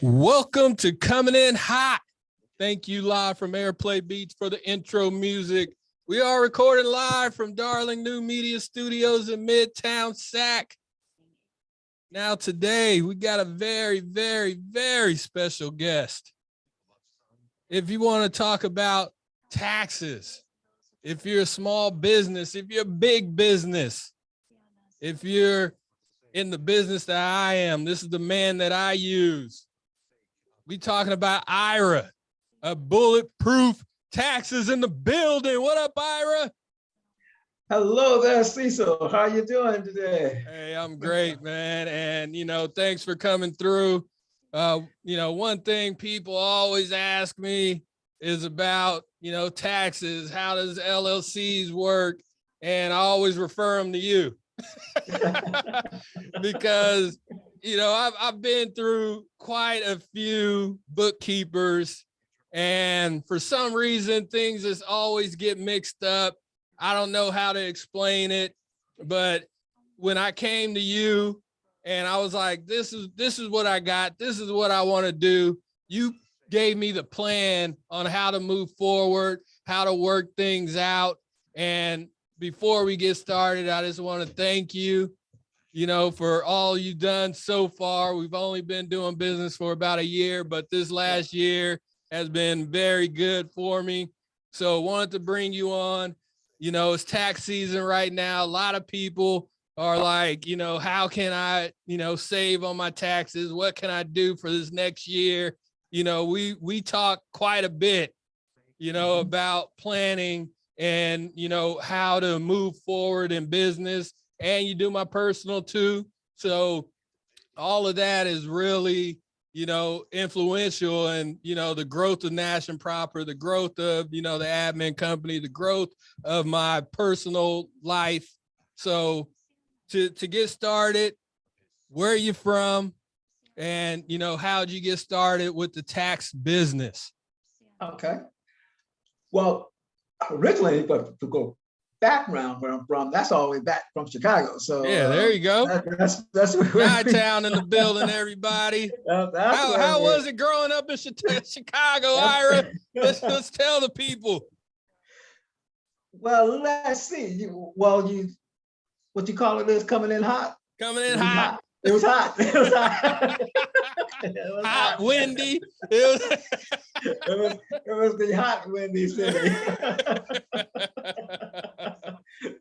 Welcome to Coming In Hot. Thank you, live from Airplay Beats, for the intro music. We are recording live from Darling New Media Studios in Midtown Sac. Now today, we got a very, very, very special guest. If you want to talk about taxes, if you're a small business, if you're a big business, if you're in the business that I am, this is the man that I use. We talking about Ira, a Bulletproof Taxes in the building. What up, Ira? Hello there, Cecil. How you doing today? Hey, I'm great, man. And, thanks for coming through. One thing people always ask me is about, taxes. How does LLCs work? And I always refer them to you because I've been through quite a few bookkeepers, and for some reason, things just always get mixed up. I don't know how to explain it, but when I came to you and I was like, this is what I got. This is what I want to do. You gave me the plan on how to move forward, how to work things out. And before we get started, I just want to thank you, for all you've done so far. We've only been doing business for about a year, but this last year has been very good for me. So wanted to bring you on. It's tax season right now. A lot of people are like, how can I, save on my taxes? What can I do for this next year? We talk quite a bit, about planning and, how to move forward in business. And you do my personal too. So all of that is really, influential, and, the growth of Nash and Proper, the growth of, the admin company, the growth of my personal life. So to get started, where are you from? And, how'd you get started with the tax business? Okay. Well, originally, but to go background where I'm from, that's all the way back from Chicago. So yeah, there you go. That's where town in the building, everybody. How was it growing up in Chicago, Ira? Let's tell the people. Well, let's see. What you call it is coming in hot. Coming in hot. It was hot. It was hot. It was hot, windy. It was the hot, windy city.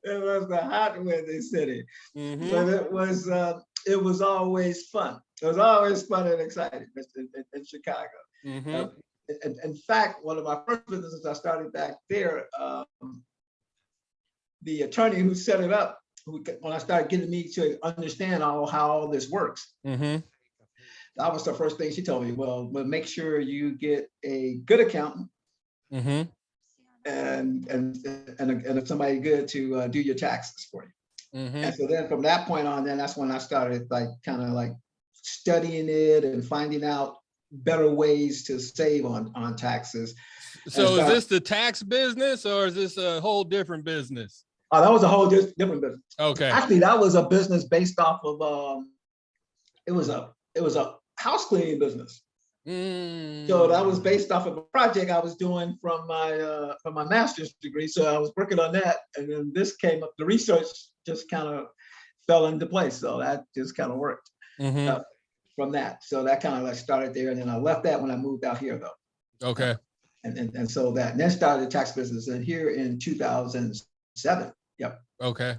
It was the hot, windy city. Mm-hmm. But it was always fun. It was always fun and exciting in Chicago. Mm-hmm. In fact, one of my first businesses I started back there, the attorney who set it up, when I started getting me to understand how all this works, mm-hmm. that was the first thing she told me. Well, make sure you get a good accountant, mm-hmm. and somebody good to do your taxes for you. Mm-hmm. And so then from that point on, then that's when I started kind of studying it and finding out better ways to save on taxes. So is this the tax business, or is this a whole different business? Oh, that was a whole different business. Okay. Actually, that was a business based off of it was a house cleaning business. So that was based off of a project I was doing from my master's degree. So I was working on that, and then this came up. The research just kind of fell into place. So that just kind of worked from that. So that kind of started there, and then I left that when I moved out here, though. Okay. And so that, and then started the tax business, and here in 2007. Yep. Okay.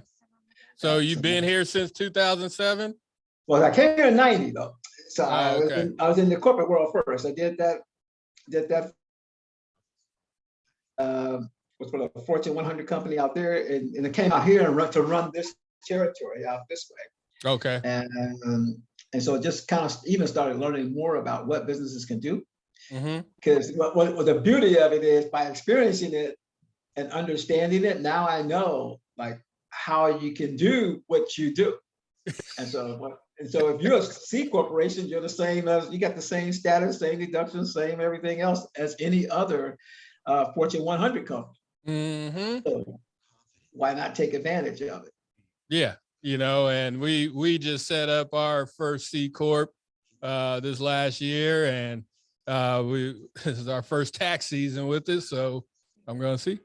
So you've been here since 2007? Well, I came here in 90 though. So okay. I was in the corporate world first. I did that was for the Fortune 100 company out there, and it came out here to run this territory out this way. Okay. And so it just kind of even started learning more about what businesses can do. Because what the beauty of it is, by experiencing it and understanding it, now I know how you can do what you do. And so if you're a C corporation, you're the same as, you got the same status, same deductions, same everything else as any other Fortune 100 company. So why not take advantage of it? Yeah. and we just set up our first C Corp this last year, and this is our first tax season with it, so I'm going to see.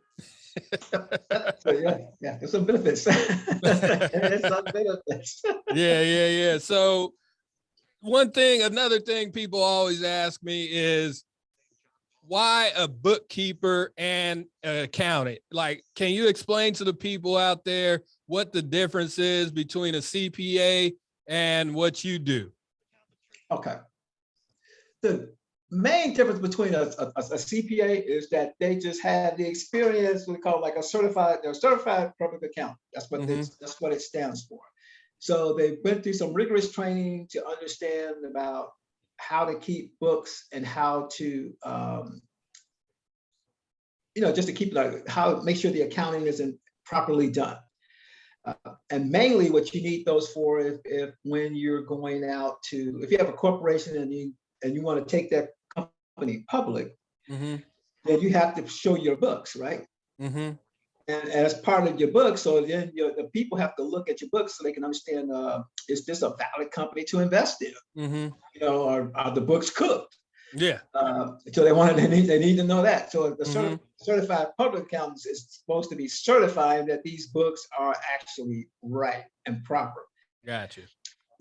So yeah, there's some benefits. There's some benefits. Yeah. So another thing people always ask me is, why a bookkeeper and an accountant? Like, can you explain to the people out there what the difference is between a CPA and what you do? Okay. The main difference between a CPA is that they just have the experience, we call like they're a certified public accountant. That's what that's what it stands for. So they went through some rigorous training to understand about how to keep books and how to, just to keep make sure the accounting isn't properly done. And mainly what you need those for if when you're going out if you have a corporation and you want to take that company public, then you have to show your books, right? And as part of your book, so then the people have to look at your books so they can understand, is this a valid company to invest in? Are the books cooked? Yeah. So they need to know that. So the certified public accountants is supposed to be certifying that these books are actually right and proper. Gotcha.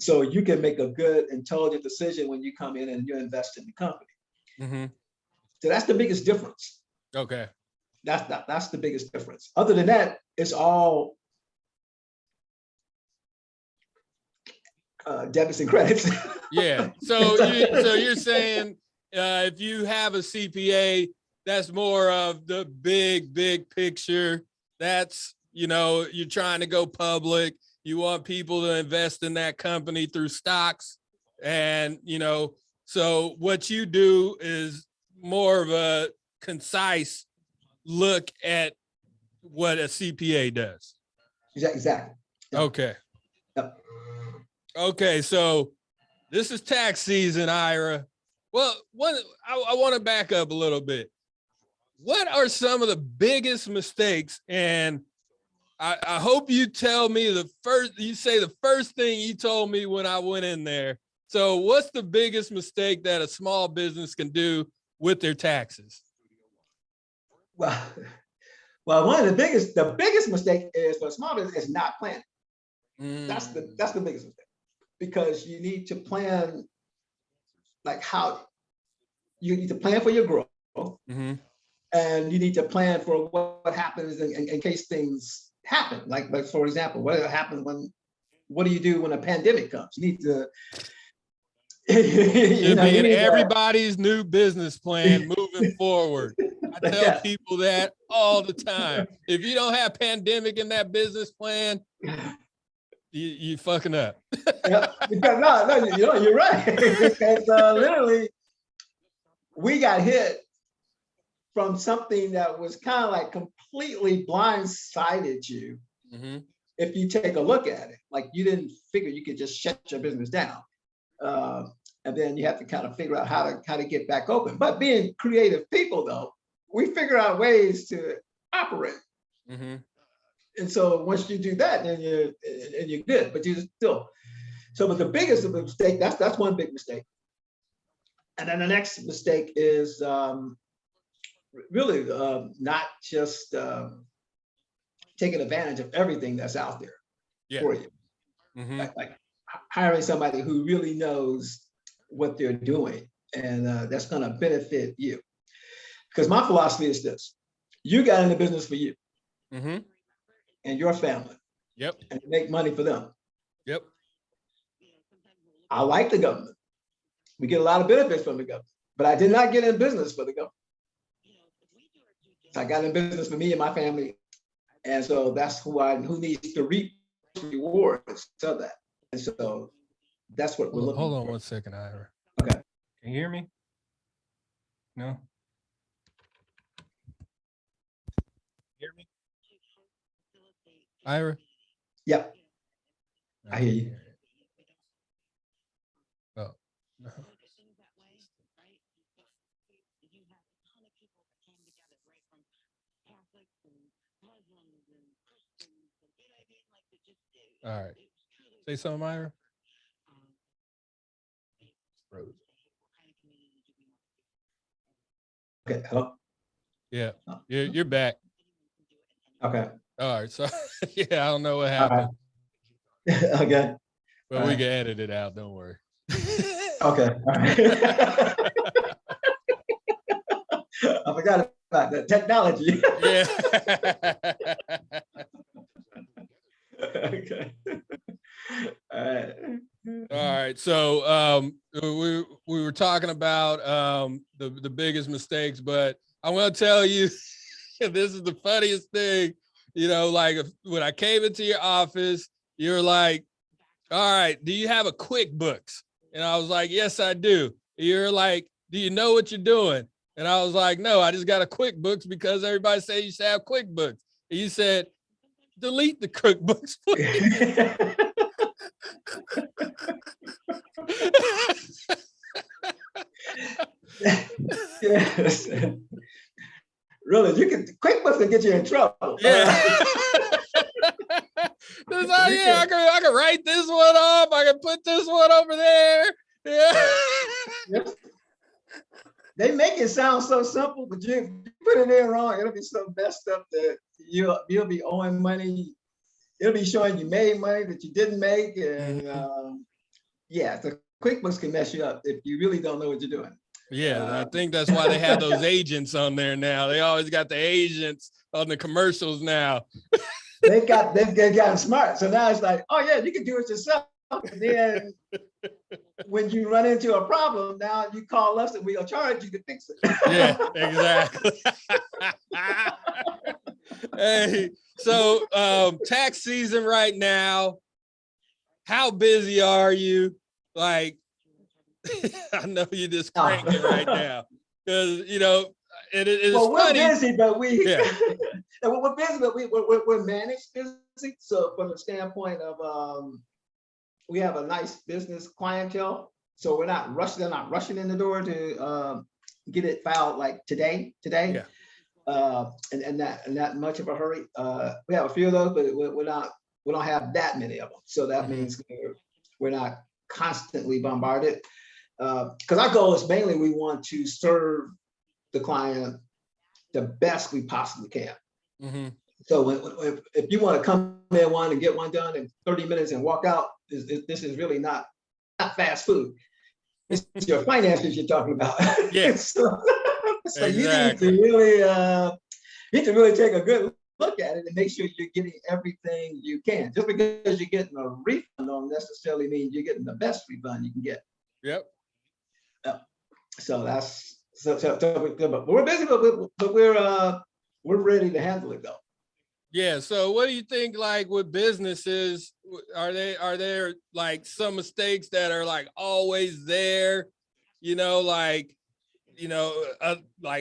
So you can make a good, intelligent decision when you come in and you invest in the company. So that's the biggest difference. Okay. That's the biggest difference. Other than that, it's all debits and credits. Yeah. So you're saying if you have a CPA, that's more of the big picture. That's, you're trying to go public. You want people to invest in that company through stocks. And, so what you do is more of a concise look at what a CPA does. Exactly. Yep. Okay. Yep. Okay. So this is tax season, Ira. Well, I want to back up a little bit. What are some of the biggest mistakes? And I hope you tell me the first thing you told me when I went in there. So what's the biggest mistake that a small business can do with their taxes? Well, one of the biggest mistake is for a small business is not planning. That's the biggest mistake, because you need to plan, like how you need to plan for your growth, and you need to plan for what happens in case things happen. Like for example, what do you do when a pandemic comes? You need to you be in everybody's new business plan moving forward. I tell people that all the time. If you don't have pandemic in that business plan, you fucking up. No, you're right. Because literally, we got hit from something that was kind of like completely blindsided you. If you take a look at it, like you didn't figure you could just shut your business down. And then you have to kind of figure out how to get back open. But being creative people, though, we figure out ways to operate. And so once you do that, then you're good. But you still. But the biggest mistake, that's one big mistake. And then the next mistake is really not just taking advantage of everything that's out there for you. Like hiring somebody who really knows what they're doing, and that's going to benefit you. Because my philosophy is this: you got in the business for you and your family, and make money for them. I like the government. We get a lot of benefits from the government, but I did not get in business for the government. So I got in business for me and my family, and so that's who needs to reap rewards of that. And so that's what we're looking for. Hold on 1 second, Ira. Okay. Can you hear me? No? Hear me? Ira? Yep. I hear you. Oh. All right. Say something, Myra. Frozen. Okay. Hello. Yeah, you're back. Okay. All right. So yeah, I don't know what All right. happened, Okay. but All we right. can edit it out. Don't worry. Okay. All right. I forgot about that technology. Yeah. Okay. All right. All right. So we were talking about the biggest mistakes, but I want to tell you this is the funniest thing. You know, like when I came into your office, you're like, all right, do you have a QuickBooks? And I was like, yes, I do. You're like, do you know what you're doing? And I was like, no, I just got a QuickBooks because everybody says you should have QuickBooks. And you said, delete the QuickBooks, please. Yes. Really, you can QuickBooks can get you in trouble. Yeah. Yeah, I can write this one off. I can put this one over there. Yeah. Yes. They make it sound so simple, but you put it in wrong, it'll be so messed up that you'll be owing money. It'll be showing you made money that you didn't make, and yeah, the QuickBooks can mess you up if you really don't know what you're doing. Yeah, I think that's why they have those agents on there now. They always got the agents on the commercials now. they've gotten smart, so now it's like, oh yeah, you can do it yourself. And then when you run into a problem, now you call us and we'll charge you to fix it. Yeah, exactly. Hey, so tax season right now. How busy are you? Like, I know you're just cranking right now because you know it's well, funny. We're busy, but we're busy, but we're managed busy. So from the standpoint of we have a nice business clientele, so we're not rushing. They're not rushing in the door to get it filed like today. Yeah. And not much of a hurry. We have a few of those, but we don't have that many of them. So that means we're not constantly bombarded. Because our goal is mainly we want to serve the client the best we possibly can. Mm-hmm. So if you want to come in one and get one done in 30 minutes and walk out, this is really not fast food. It's your finances you're talking about. Yes. So Exactly. you need to really take a good look at it and make sure you're getting everything you can. Just because you're getting a refund don't necessarily mean you're getting the best refund you can get. Yep. So that's but we're busy, but we're ready to handle it though. Yeah. So what do you think, like with businesses, are there like some mistakes that are like always there, you know, like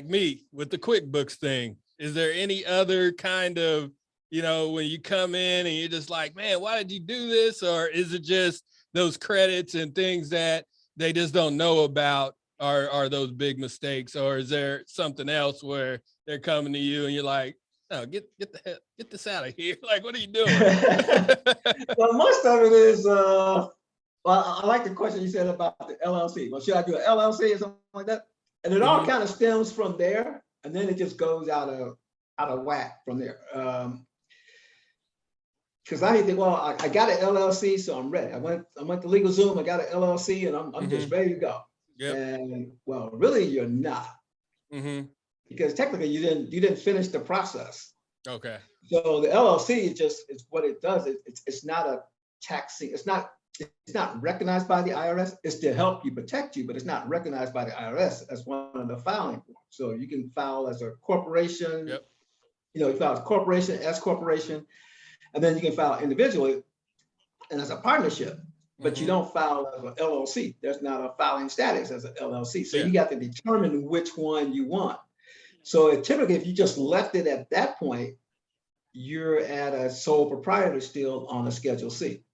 me with the QuickBooks thing? Is there any other kind of, you know, when you come in and you're just like, man, why did you do this? Or is it just those credits and things that they just don't know about are those big mistakes? Or is there something else where they're coming to you and you're like, no, get this out of here. Like, what are you doing? Well, most of it is, well, I like the question you said about the LLC. Well, should I do an LLC or something like that? And it all kind of stems from there, and then it just goes out of whack from there. Because I think, well, I got an LLC, so I'm ready. I went to LegalZoom, I got an LLC, and I'm just ready to go. Yep. And well, really, you're not, because technically you didn't finish the process. Okay. So the LLC is what it does. It's not a taxing. It's not recognized by the IRS. It's to help you, protect you, but it's not recognized by the IRS as one of the filing forms. So you can file as a corporation. Yep. You file as a corporation, S corporation, and then you can file individually and as a partnership. But you don't file as an LLC. There's not a filing status as an LLC. So you got to determine which one you want. So typically, if you just left it at that point, you're at a sole proprietor still on a Schedule C.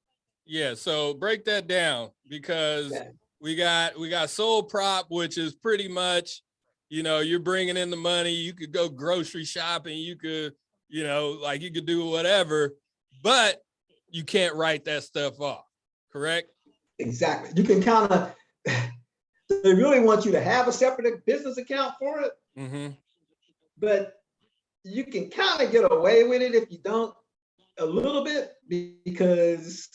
Yeah. So break that down, because we got sole prop, which is pretty much, you're bringing in the money. You could go grocery shopping. You could, you could do whatever. But you can't write that stuff off, correct? Exactly. You can kind of, they really want you to have a separate business account for it, but you can kind of get away with it if you don't a little bit, because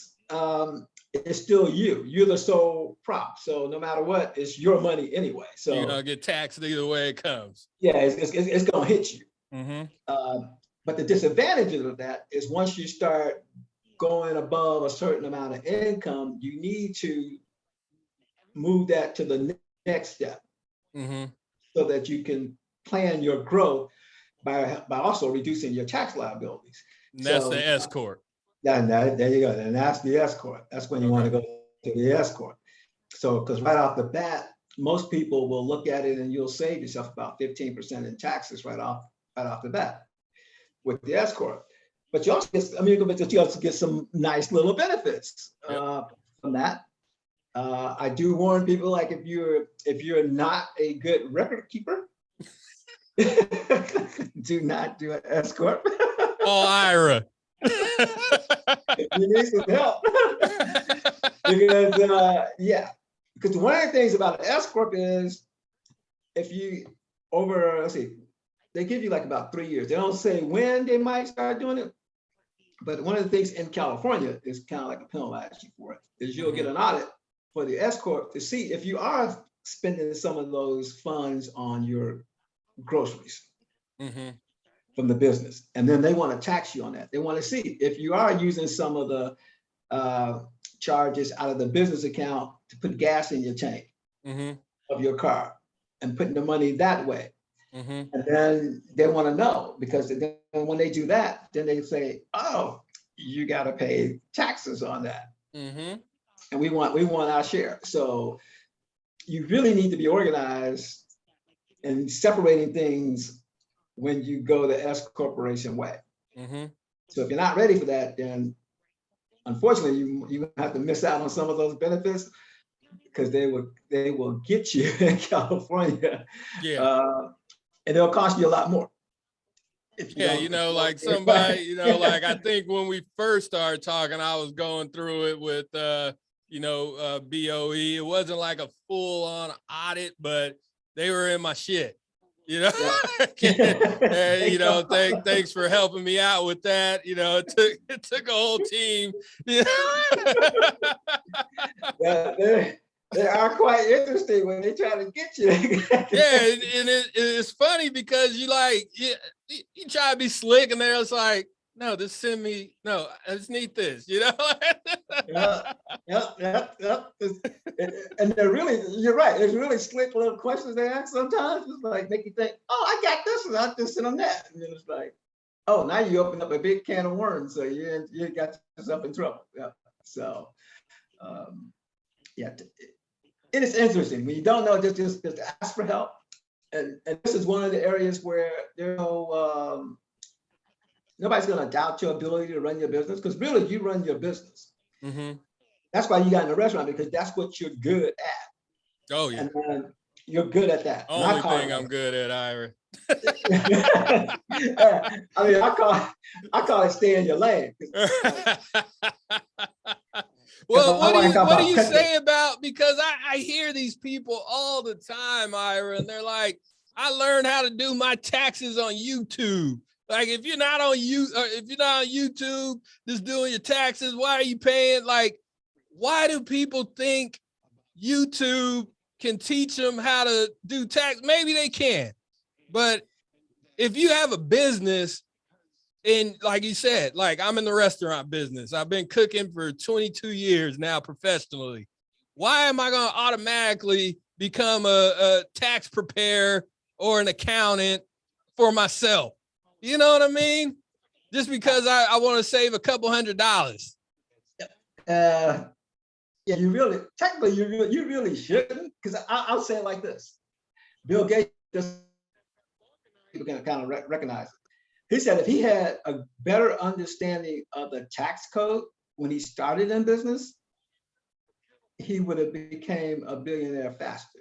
it's still you. You're the sole prop. So no matter what, it's your money anyway. So you're gonna get taxed either way it comes. Yeah, it's gonna hit you. But the disadvantage of that is once you start going above a certain amount of income, you need to move that to the next step so that you can plan your growth by also reducing your tax liabilities. And that's the S Corp. Yeah, there you go. And that's the S Corp. That's when you want to go to the S Corp. So, because right off the bat, most people will look at it and you'll save yourself about 15% in taxes right off the bat with the S Corp. But you also get some nice little benefits from that. I do warn people, like if you're not a good record keeper, do not do an S Corp. Oh, IRA. You need some help. Because one of the things about an S Corp is if you they give you like about 3 years. They don't say when they might start doing it. But one of the things in California is kind of like a penalize you for it, is you'll get an audit for the S Corp to see if you are spending some of those funds on your groceries from the business. And then they want to tax you on that. They want to see if you are using some of the charges out of the business account to put gas in your tank of your car and putting the money that way. And then they want to know, because then when they do that, then they say, oh, you got to pay taxes on that. And we want our share. So you really need to be organized and separating things when you go the S Corporation way. So if you're not ready for that, then unfortunately you have to miss out on some of those benefits, because they will get you in California. And they'll cost you a lot more. Like somebody, like I think when we first started talking, I was going through it with, BOE. It wasn't like a full on audit, but they were in my shit, and, thanks for helping me out with that. It took a whole team, They are quite interesting when they try to get you. And it's funny because you try to be slick, and they're just like, no, just send me. No, I just need this. Yep. And they're really, you're right. There's really slick little questions they ask sometimes. It's like make you think, oh, I got this, and I'll just sit on that. And then it's like, oh, now you open up a big can of worms, so you got yourself in trouble. Yeah. So, it is interesting when you don't know. Just ask for help, and this is one of the areas where nobody's going to doubt your ability to run your business, because really you run your business. That's why you got in the restaurant, because that's what you're good at. Oh yeah, and you're good at that. Only thing I'm good at, Ira. I call it stay in your lane. Well, what do you say about, because I hear these people all the time, Ira, and they're like, I learned how to do my taxes on YouTube. Like, if you're not on YouTube, just doing your taxes, why are you paying? Like, why do people think YouTube can teach them how to do tax? Maybe they can, but if you have a business, and like you said, like I'm in the restaurant business, I've been cooking for 22 years now professionally. Why am I going to automatically become a tax preparer or an accountant for myself? You know what I mean? Just because I want to save a couple $100. You really shouldn't, because I'll say it like this. Bill Gates, people can kind of recognize it. He said if he had a better understanding of the tax code when he started in business, he would have became a billionaire faster.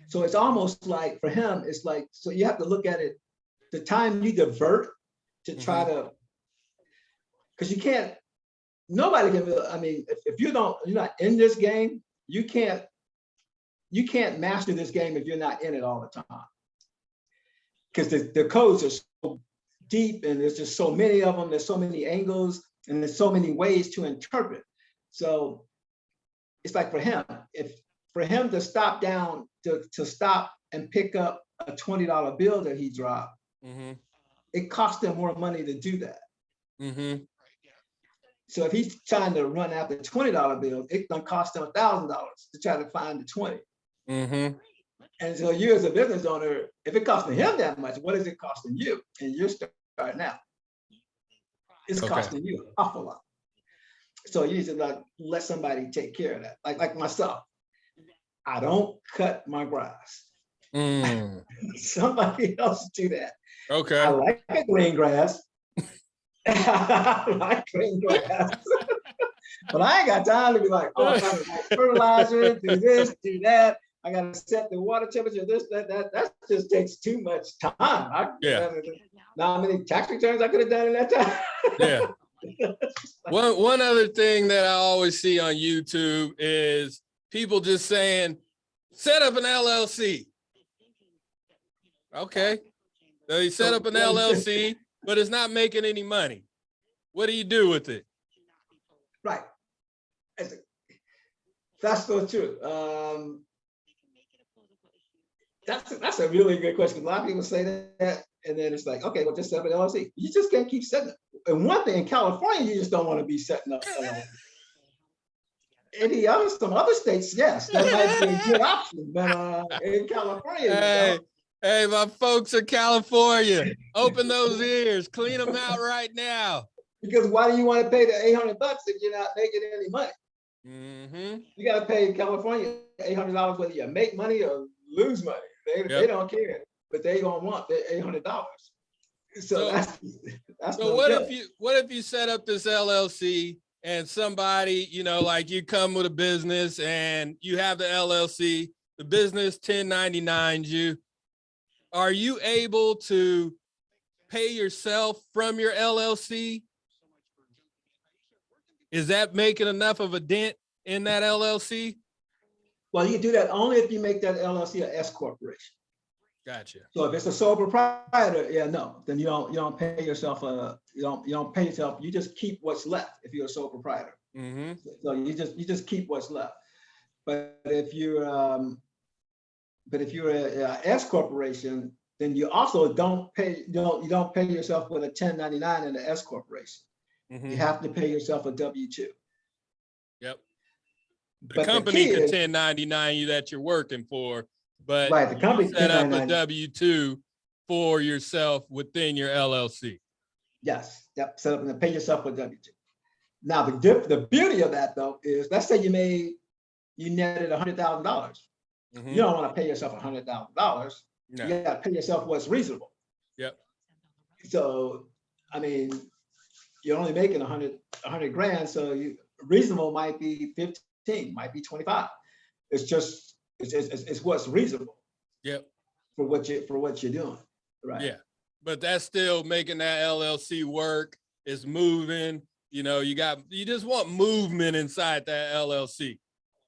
So it's almost like, for him, it's like, so you have to look at it, the time you divert to try to, because you can't, nobody can, I mean, if you're not in this game, you can't master this game if you're not in it all the time. Because the codes are so deep and there's just so many of them, there's so many angles and there's so many ways to interpret. So it's like for him to stop down, to stop and pick up a $20 bill that he dropped, it cost him more money to do that. So if he's trying to run after $20 bills, it's gonna cost him $1,000 to try to find the 20. And so you as a business owner, if it costing him that much, what is it costing you? And you're starting out. It's costing you an awful lot. So you need to let somebody take care of that. Like myself, I don't cut my grass. Somebody else do that. Okay. I like a green grass. I like green grass. But I ain't got time to be like, oh, I gotta like fertilizer, do this, do that. I gotta set the water temperature, this, that just takes too much time. Now how many tax returns I could have done in that time? Yeah. One other thing that I always see on YouTube is people just saying, set up an LLC. Okay. So you set up an LLC, but it's not making any money. What do you do with it? Right. That's so true. That's a really good question. A lot of people say that, and then it's like, okay, well, just set up an LLC. You just can't keep setting it. And one thing in California, you just don't want to be setting up LLC. Some other states, yes, that might be a good option, but in California, hey, my folks in California, open those ears, clean them out right now. Because why do you want to pay the $800 if you're not making any money? You got to pay California $800 whether you make money or lose money. They don't care, but they don't want the $800. So that's so what if you set up this LLC and somebody, like you come with a business and you have the LLC, the business 1099s you. Are you able to pay yourself from your LLC? Is that making enough of a dent in that LLC? Well, you can do that only if you make that LLC an S corporation. Gotcha. So if it's a sole proprietor, then you don't pay yourself you don't pay yourself. You just keep what's left if you're a sole proprietor. So you just keep what's left. But if you're a S corporation, then you also don't pay yourself with a 1099 in the S corporation. You have to pay yourself a W-2. Yep. The company can 1099 you that you're working for, but right, the company set up a W-2 for yourself within your LLC. Yes. Yep. Set up and pay yourself with W-2. Now the beauty of that though is, let's say you netted $100,000. You don't want to pay yourself $100,000. No. You got to pay yourself what's reasonable. Yep. So, I mean, you're only making 100 grand, so reasonable might be 15, might be 25. It's what's reasonable. Yep. For what you're doing, right? Yeah. But that's still making that LLC work. It's moving. You just want movement inside that LLC.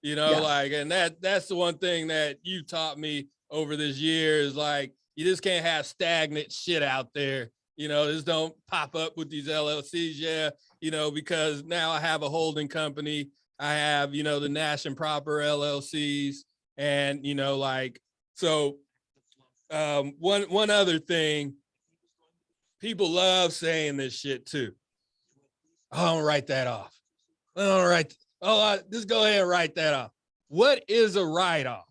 And that's the one thing that you taught me over this year is like, you just can't have stagnant shit out there. Just don't pop up with these LLCs. Because now I have a holding company. I have, the Nash and Proper LLCs. And, one other thing, people love saying this shit too. Oh, I'm gonna write that off. All right. Just go ahead and write that off. What is a write-off?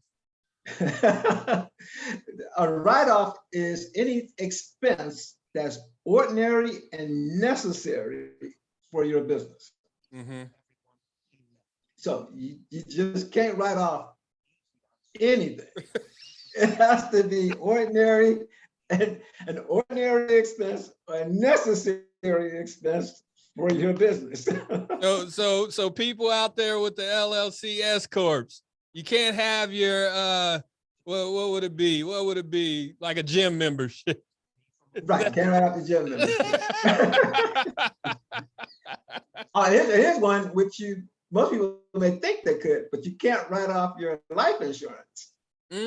A write-off is any expense that's ordinary and necessary for your business. So you just can't write off anything. It has to be ordinary and an ordinary expense or a necessary expense for your business. So people out there with the LLC S Corps, you can't have your what would it be? What would it be? Like a gym membership. Right, can't write off the gym membership. Oh, here's one which most people may think they could, but you can't write off your life insurance. You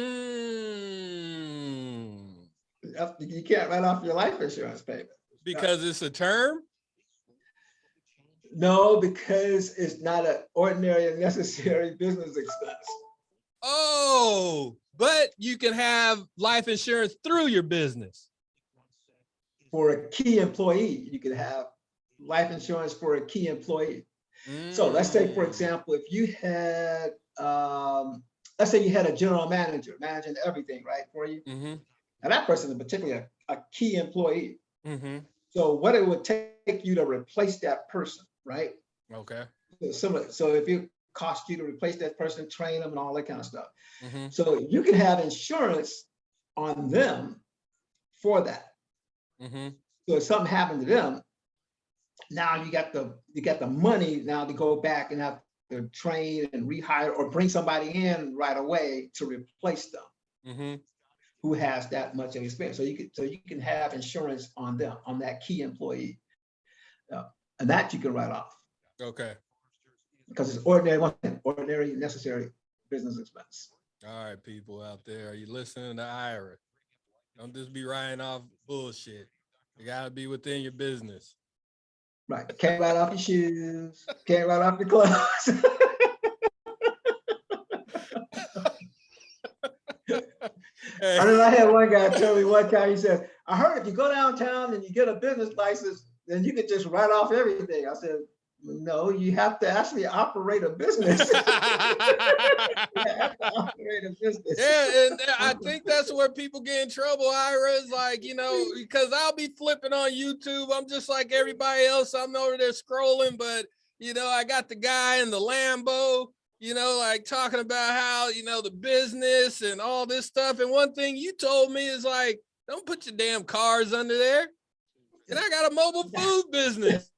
can't write off your life insurance payment. Because it's a term? No, because it's not an ordinary and necessary business expense. Oh, but you can have life insurance through your business. For a key employee, you could have life insurance for a key employee. So let's say, for example, if you had, let's say you had a general manager managing everything, right, for you. And that person is particularly a key employee. So what it would take you to replace that person, right? Okay. So if it cost you to replace that person, train them and all that kind of stuff. So you can have insurance on them for that. So if something happened to them, now you got the money now to go back and have to train and rehire or bring somebody in right away to replace them who has that much of experience. So you can have insurance on them, on that key employee, and that you can write off. Okay. Because it's ordinary necessary business expense. All right, people out there, are you listening to Ira? Don't just be writing off bullshit. You gotta be within your business. Right. Can't write off your shoes. Can't write off your clothes. I mean, I had one guy tell me one time, he said, I heard if you go downtown and you get a business license, then you could just write off everything. I said, no, you have to actually operate a business. You have to operate a business. Yeah, and I think that's where people get in trouble, Ira, is like, because I'll be flipping on YouTube. I'm just like everybody else. I'm over there scrolling, but, I got the guy in the Lambo, like talking about how, the business and all this stuff. And one thing you told me is like, don't put your damn cars under there. And I got a mobile food business.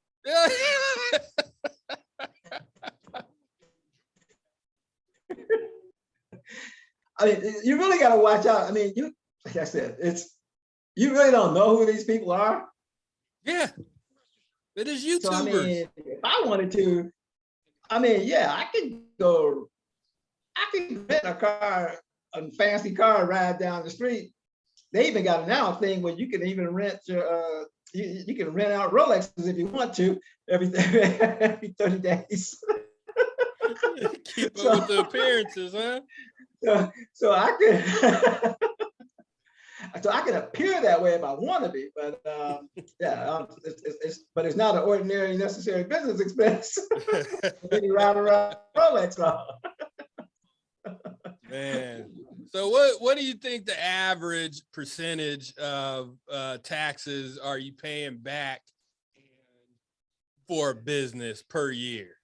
I mean, you really got to watch out. I mean, like I said, you really don't know who these people are. Yeah, it is YouTubers. So, I mean, if I wanted to, I could rent a fancy car, ride down the street. They even got now a thing where you can even rent your you can rent out Rolexes if you want to every 30 days. Keep up with the appearances, huh? So I can appear that way if I want to be, but it's not an ordinary necessary business expense. Then you ride around Rolex. Man. So what do you think the average percentage of taxes are you paying back for a business per year?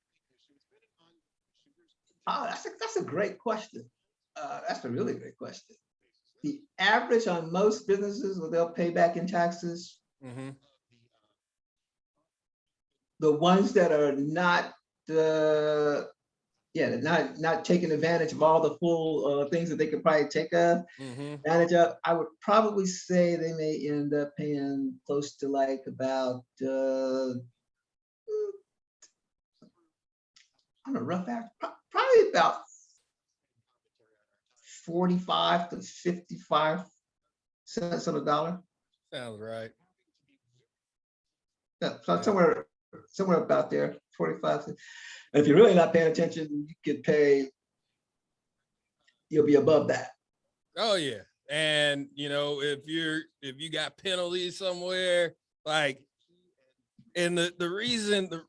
Oh, that's a great question. That's a really great question. The average on most businesses, what they'll pay back in taxes, the ones that are not not taking advantage of all the full things that they could probably take advantage of, I would probably say they may end up paying close to like about on a rough average, probably about 45 to 55 cents on the dollar. Sounds right. Yeah, so somewhere about there, 45. And if you're really not paying attention, you'll be above that. Oh yeah. And if you got penalties somewhere, like, and the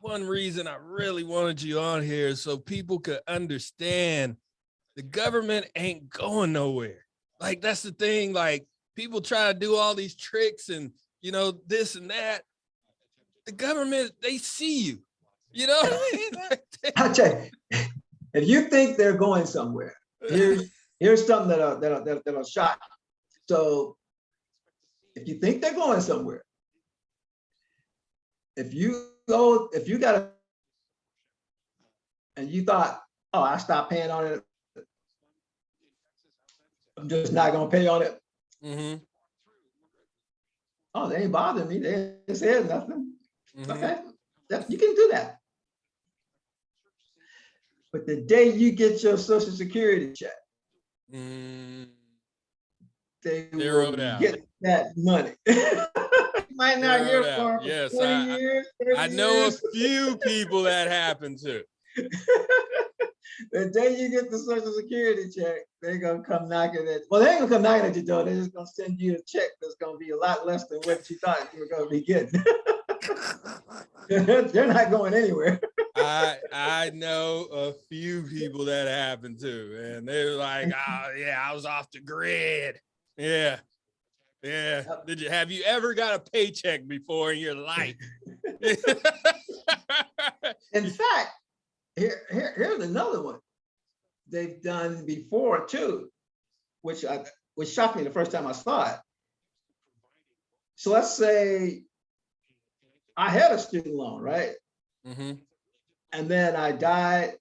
one reason I really wanted you on here is so people could understand the government ain't going nowhere. Like, that's the thing. Like, people try to do all these tricks and, this and that. The government, they see you, I'll tell you, if you think they're going somewhere, here's something that'll shock you. So if you think they're going somewhere, if you got and you thought, oh, I stopped paying on it, I'm just not gonna pay on it. Oh, they ain't bothering me. They ain't said nothing. Mhm. Okay, you can do that. But the day you get your Social Security check, Mm, they zeroed will out. get that money. You might not hear Zeroed out. from for Yes, 20 years, 30 I know a years. few people that happened to. The day you get the Social Security check, they're gonna come knocking at. Well, they ain't gonna come knocking at your door. They're just gonna send you a check that's gonna be a lot less than what you thought you were gonna be getting. They're not going anywhere. I know a few people that happened to, and they were like, "Oh yeah, I was off the grid." Yeah, yeah. Have you ever got a paycheck before in your life? In fact, here's another one they've done before too, which shocked me the first time I saw it. So let's say I had a student loan, right? Mm-hmm. And then I died,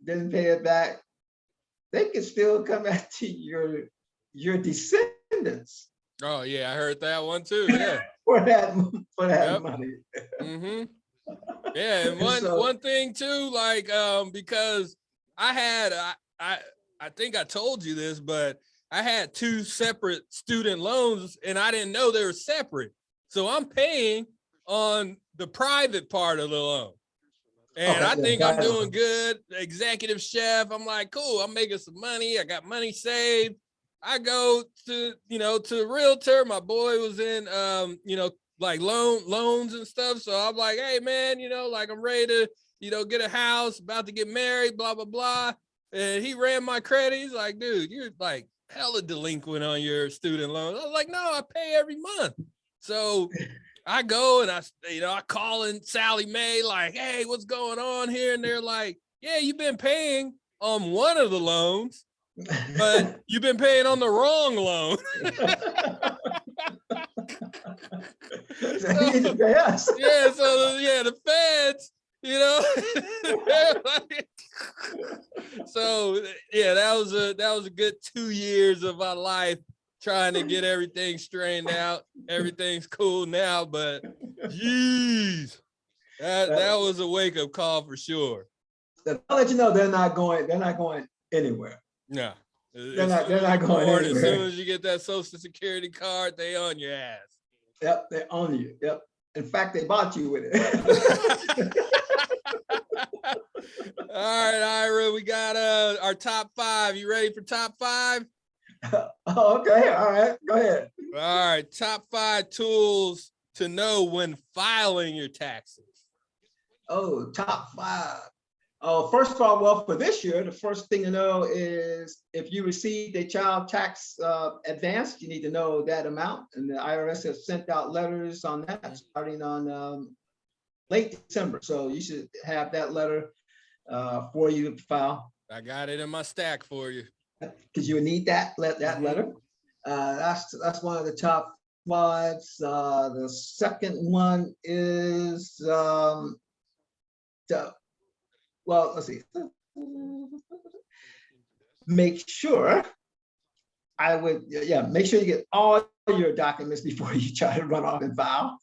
didn't pay it back. They can still come after your descendants. Oh yeah, I heard that one too. Yeah, for that yep. money. Mm-hmm. Yeah, and one thing too, like because I think I told you this, but I had two separate student loans and I didn't know they were separate. So I'm paying on the private part of the loan. And I think I'm doing good. Executive chef. I'm like, cool, I'm making some money. I got money saved. I go to, to a realtor. My boy was in like loans and stuff. So I'm like, hey man, like I'm ready to, get a house, about to get married, blah, blah, blah. And he ran my credit. He's like, dude, you're like hella delinquent on your student loans. I was like, no, I pay every month. So I go and I call in Sally Mae, like, hey, what's going on here? And they're like, yeah, you've been paying on one of the loans, but you've been paying on the wrong loan. So you need to pay us. Yeah, so the feds, so yeah, that was a good 2 years of my life trying to get everything straightened out. Everything's cool now, but geez, that was a wake-up call for sure. I'll let you know they're not going anywhere. Yeah. They're not going anywhere. As soon as you get that Social Security card, they on your ass. Yep, they own you. Yep. In fact, they bought you with it. All right, Ira, we got our top 5. You ready for top 5? Oh, okay. All right. Go ahead. All right. Top 5 tools to know when filing your taxes. Oh, top 5. Oh, first of all, well, for this year, the first thing to know is if you received a child tax advance, you need to know that amount. And the IRS has sent out letters on that starting on late December. So you should have that letter for you to file. I got it in my stack for you. Because you would need that letter. That's one of the top 5s. The second one is let's see. Make sure make sure you get all your documents before you try to run off and file.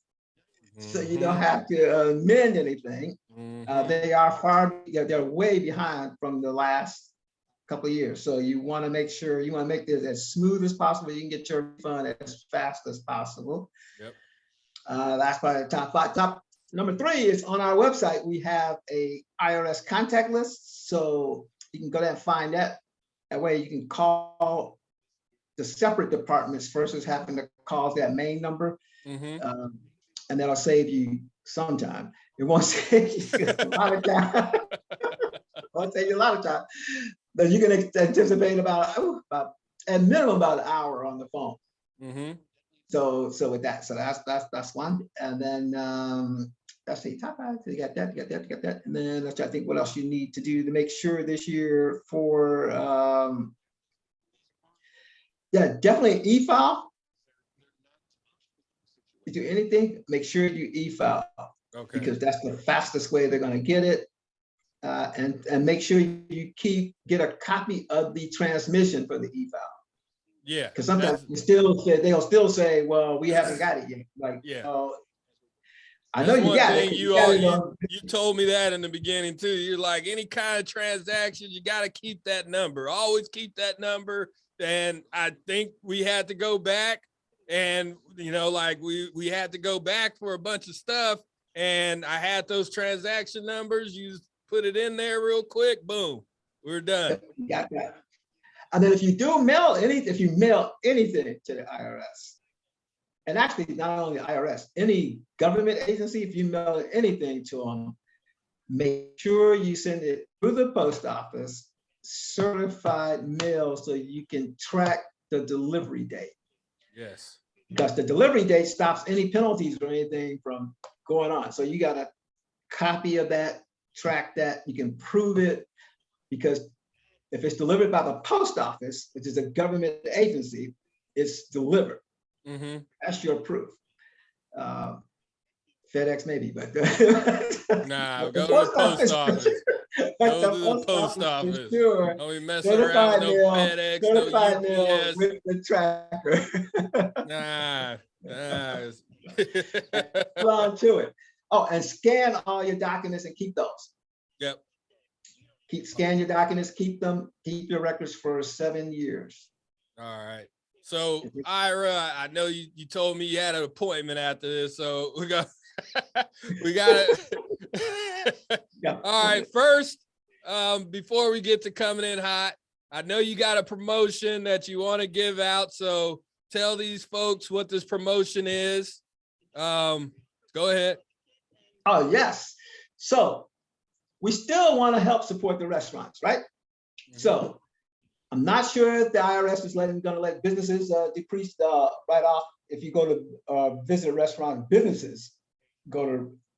So you don't have to amend anything. They're way behind from the last couple of years. So you want to make sure you want to make this as smooth as possible. You can get your refund as fast as possible. Yep. That's probably the top 5. Number 3 is on our website. We have a IRS contact list. So you can go there and find that. That way you can call the separate departments versus having to call that main number. And that'll save you some time. It won't save you a lot of time. Won't save you a lot of time. But you can anticipate about at minimum about an hour on the phone. So with that, so that's one. And then let's see, top 5. So you got that. And then let's try to think what else you need to do to make sure this year for definitely e-file. If you do anything, make sure you e-file. Okay. Because that's the fastest way they're going to get it. And make sure you get a copy of the transmission for the e-file. Yeah. Because sometimes they'll still say, well, we haven't got it yet. Like, yeah. I know you got it. You told me that in the beginning too. You're like, any kind of transaction, you got to keep that number. Always keep that number. And I think we had to go back, and like we had to go back for a bunch of stuff. And I had those transaction numbers. You put it in there real quick. Boom, we're done. You got that. And then if you mail anything to the IRS, and actually not only the IRS, any government agency, if you mail anything to them, make sure you send it through the post office, certified mail, so you can track the delivery date. Yes. Because the delivery date stops any penalties or anything from going on. So you got a copy of that, track that, you can prove it, because if it's delivered by the post office, which is a government agency, it's delivered. Mm-hmm. That's your proof. FedEx maybe, but nah, go to the post office. Go to the post office. Sure. Don't be messing around with no FedEx, no UPS. With the tracker. Nah. Hold on to it. Oh, and scan all your documents and keep those. Yep. Scan your documents, keep your records for 7 years. All right. So Ira, I know you told me you had an appointment after this, so we got it. Yeah. All right. First, before we get to coming in hot, I know you got a promotion that you want to give out. So tell these folks what this promotion is. Go ahead. Oh, yes. So we still want to help support the restaurants, right? Mm-hmm. So I'm not sure if the IRS is going to let businesses decrease the write-off if you go to visit a restaurant. Businesses go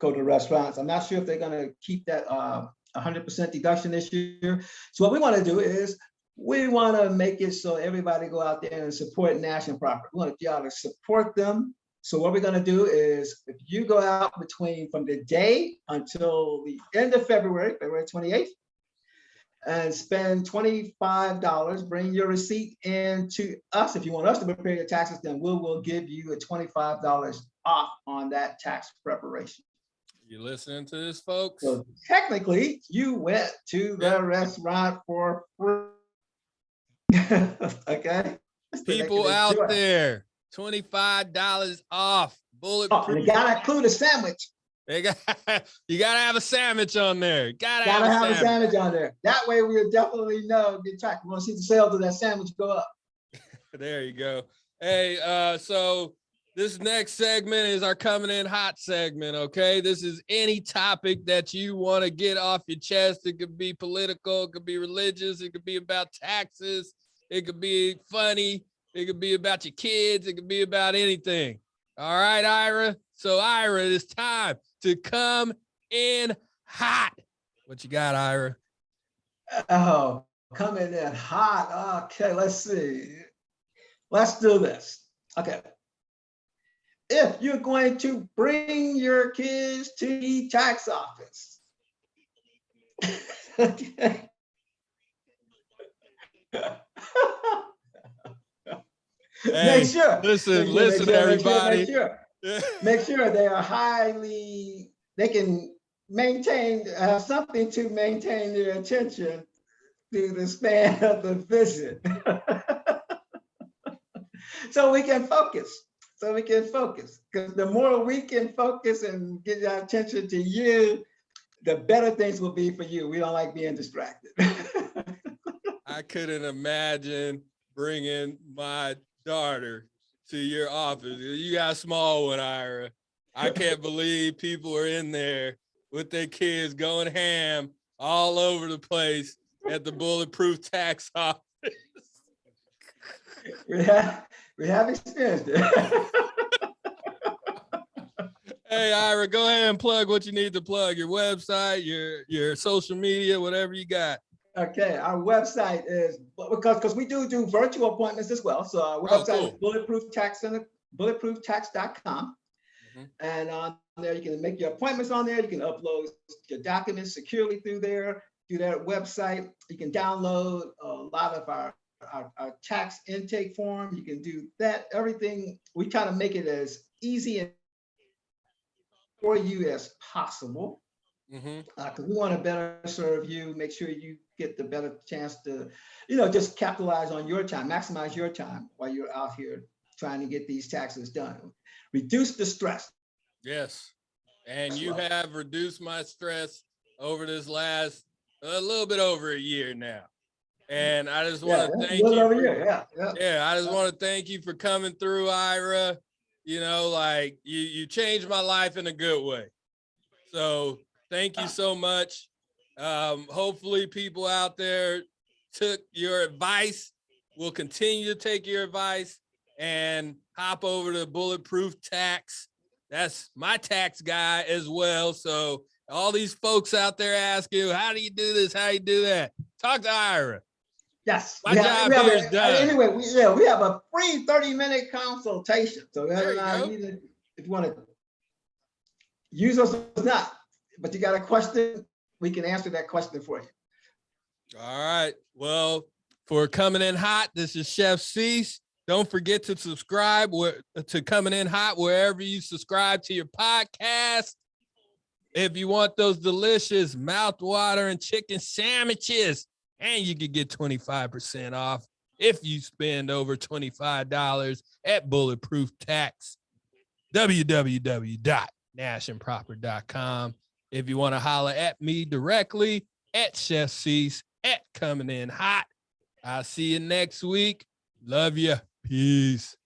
to restaurants. I'm not sure if they're going to keep that 100% deduction this year. So what we want to do is we want to make it so everybody go out there and support national property. We want y'all to support them. So what we're going to do is, if you go out from the day until the end of February 28th, and spend $25, bring your receipt in to us. If you want us to prepare your taxes, then we will give you a $25 off on that tax preparation. You listening to this, folks? So technically, you went to the restaurant for free. Okay? People out there, $25 off. Bulletproof. And you gotta include a sandwich. You gotta have a sandwich on there. Gotta have a sandwich on there. That way we'll definitely know, get tracked. We want to see the sales of that sandwich go up. There you go. Hey, so this next segment is our coming in hot segment. Okay, this is any topic that you want to get off your chest. It could be political, it could be religious, it could be about taxes, it could be funny, it could be about your kids, it could be about anything. All right, Ira. So Ira, it's time to come in hot. What you got, Ira? Oh, coming in hot. Okay, let's see. Let's do this. Okay. If you're going to bring your kids to the tax office, okay. Hey, make sure. Listen, everybody. Make sure they are they can have something to maintain their attention through the span of the visit. So we can focus. Because the more we can focus and get our attention to you, the better things will be for you. We don't like being distracted. I couldn't imagine bringing my daughter to your office. You got a small one, Ira. I can't believe people are in there with their kids going ham all over the place at the Bulletproof Tax Office. We have experienced it. Hey, Ira, go ahead and plug what you need to plug. Your website, your social media, whatever you got. Okay, our website is, because we do virtual appointments as well. So our website is Bulletproof Tax Center, bulletprooftax.com. Mm-hmm. And on there, you can make your appointments on there. You can upload your documents securely through that website. You can download a lot of our our tax intake form. You can do that. Everything, we try to make it as easy and for you as possible. Because we want to better serve you, make sure you get the better chance to, just capitalize on your time, maximize your time while you're out here trying to get these taxes done. Reduce the stress. Yes. And you have reduced my stress over this last a little bit over a year now. And I just want to thank you. I just want to thank you for coming through, Ira. Like you changed my life in a good way. So thank you so much. Hopefully people out there took your advice, will continue to take your advice and hop over to Bulletproof Tax. That's my tax guy as well. So all these folks out there asking, how do you do this? How do you do that? Talk to Ira. Yes. My job here is done. Anyway, we have a free 30-minute consultation. So if you want to use us or not, but you got a question, we can answer that question for you. All right. Well, for Coming In Hot, this is Chef Cease. Don't forget to subscribe to Coming In Hot wherever you subscribe to your podcast. If you want those delicious mouth-watering chicken sandwiches, and you can get 25% off if you spend over $25 at Bulletproof Tax, www.nashandproper.com. If you want to holler at me directly, at Chef Cease, at Coming In Hot. I'll see you next week. Love you. Peace.